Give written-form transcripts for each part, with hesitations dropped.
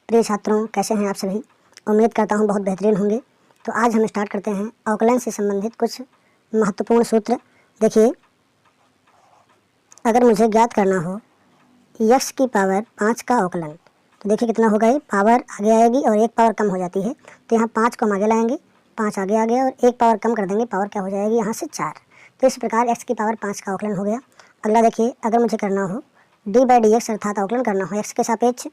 प्रिय छात्रों, कैसे हैं आप सभी। उम्मीद करता हूं बहुत बेहतरीन होंगे। तो आज हम स्टार्ट करते हैं अवकलन से संबंधित कुछ महत्वपूर्ण सूत्र। देखिए, अगर मुझे ज्ञात करना हो x की पावर 5 का अवकलन, तो देखिए कितना होगा। ये पावर आगे आएगी और एक पावर कम हो जाती है, तो यहाँ 5 को हम आगे लाएंगे, 5 आगे आ गया और एक पावर कम कर देंगे, पावर क्या हो जाएगी यहाँ से 4। तो इस प्रकार x की पावर 5 का अवकलन हो गया। अगला देखिए, अगर मुझे करना हो d/dx अर्थात अवकलन करना हो x के सापेक्ष,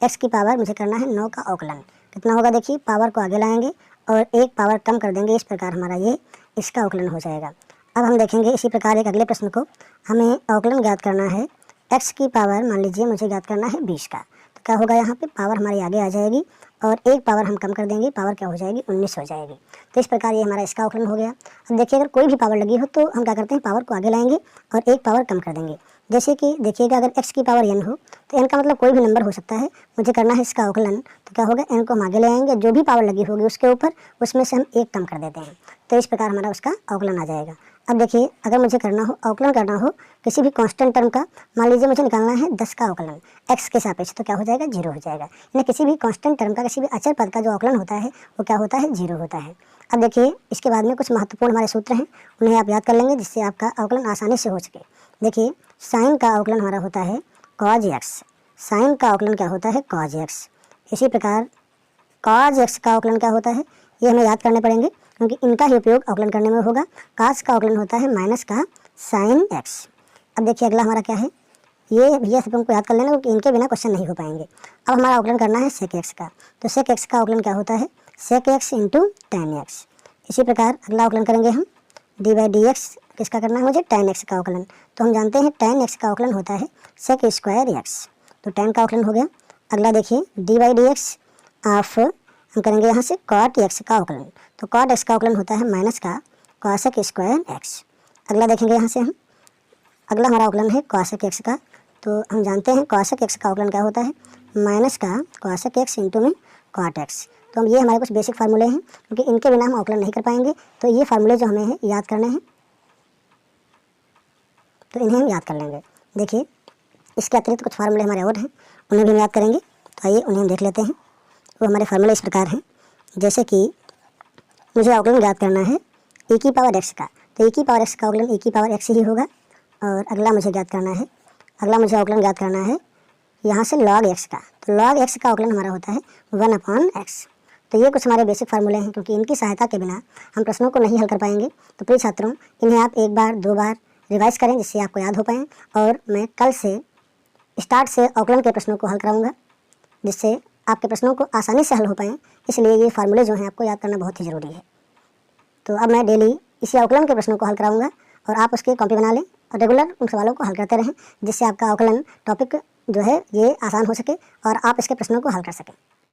x की पावर मुझे करना है 9 का अवकलन, कितना होगा। देखिए, पावर को आगे लाएंगे और एक पावर कम कर देंगे, इस प्रकार हमारा ये इसका अवकलन हो जाएगा। अब हम देखेंगे इसी प्रकार एक अगले प्रश्न को। हमें अवकलन ज्ञात करना है x की पावर, मान लीजिए मुझे ज्ञात करना है 20 का, तो क्या होगा, यहाँ पे पावर हमारी आगे आ जाएगी और एक पावर हम कम कर देंगे, पावर क्या हो जाएगी 19 हो जाएगी। तो इस प्रकार ये हमारा इसका अवकलन हो गया। अब देखिए, अगर कोई भी पावर लगी हो तो हम क्या करते हैं, पावर को आगे लाएंगे और एक पावर कम कर देंगे। जैसे कि देखिएगा, अगर x की पावर n हो तो n का मतलब कोई भी नंबर हो सकता है, मुझे करना है इसका अवकलन, तो क्या होगा, n को हम आगे ले आएंगे, जो भी पावर लगी होगी उसके ऊपर, उसमें से हम एक कम कर देते हैं, तो इस प्रकार हमारा उसका अवकलन आ जाएगा। अब देखिए, अगर मुझे करना हो अवकलन करना हो किसी भी कांस्टेंट टर्म का, मान लीजिए मुझे निकालना है 10 का अवकलन x के सापेक्ष, तो क्या हो जाएगा, 0 हो जाएगा। यानी किसी भी कांस्टेंट टर्म का, किसी भी अचर पद का जो अवकलन होता है वो क्या होता है, 0 होता है। अब देखिए, इसके बाद में कुछ महत्वपूर्ण हमारे सूत्र हैं, उन्हें आप याद कर लेंगे जिससे आपका अवकलन आसानी से हो सके। देखिए, साइन का अवकलन हमारा होता है cos x, साइन का अवकलन क्या होता है, cos x। इसी प्रकार cos x का अवकलन क्या होता है, ये हमें याद करने पड़ेंगे क्योंकि इनका ही उपयोग अवकलन करने में होगा। cos का अवकलन होता है माइनस का sin x। अब देखिए, अगला हमारा क्या है, ये सब हमको याद कर लेना क्योंकि इनके बिना क्वेश्चन नहीं हो पाएंगे। अब हमारा अवकलन करना है sec x का, तो sec x का अवकलन क्या होता है, sec x into tan x। इसी प्रकार अगला अवकलन करेंगे हम d/dx, किसका करना है मुझे, tan x का अवकलन। तो हम जानते हैं tan x का अवकलन होता है sec स्क्वायर x, तो tan का अवकलन हो गया। अगला देखिए, d/dx ऑफ, हम करेंगे यहाँ से cot x का अवकलन, तो cot x का अवकलन होता है माइनस का cosec स्क्वायर x। अगला देखेंगे यहाँ से हम, अगला हमारा अवकलन है cosec x का, तो हम जानते हैं cosec x का अवकलन क्या होता है, माइनस का cosec x इंटू में cot x। तो हम ये हमारे कुछ बेसिक फार्मूले हैं, क्योंकि इनके बिना हम अवकलन नहीं कर पाएंगे, तो ये फार्मूले जो हमें याद करने हैं तो इन्हें हम याद कर लेंगे। देखिए, इसके अतिरिक्त कुछ फार्मूले हमारे और हैं, उन्हें भी हम याद करेंगे, तो आइए उन्हें हम देख लेते हैं। वो हमारे फार्मूले इस प्रकार हैं, जैसे कि मुझे अवकलन ज्ञात करना है e की पावर x का, तो e की पावर x का अवकलन e की पावर x ही होगा। और अगला मुझे अवकलन ज्ञात करना है यहाँ से log x का, तो log x का अवकलन हमारा होता है 1/x। तो ये कुछ हमारे बेसिक फार्मूले हैं, क्योंकि इनकी सहायता के बिना हम प्रश्नों को नहीं हल कर पाएंगे। तो प्रिय छात्रों, इन्हें आप एक बार 2 बार रिवाइज करें जिससे आपको याद हो पाएँ, और मैं कल से स्टार्ट से अवकलन के प्रश्नों को हल कराऊंगा, जिससे आपके प्रश्नों को आसानी से हल हो पाएँ। इसलिए ये फार्मूले जो हैं आपको याद करना बहुत ही ज़रूरी है। तो अब मैं डेली इसी अवकलन के प्रश्नों को हल कराऊंगा और आप उसकी कॉपी बना लें और रेगुलर उन सवालों को हल करते रहें, जिससे आपका अवकलन टॉपिक जो है ये आसान हो सके और आप इसके प्रश्नों को हल कर सकें।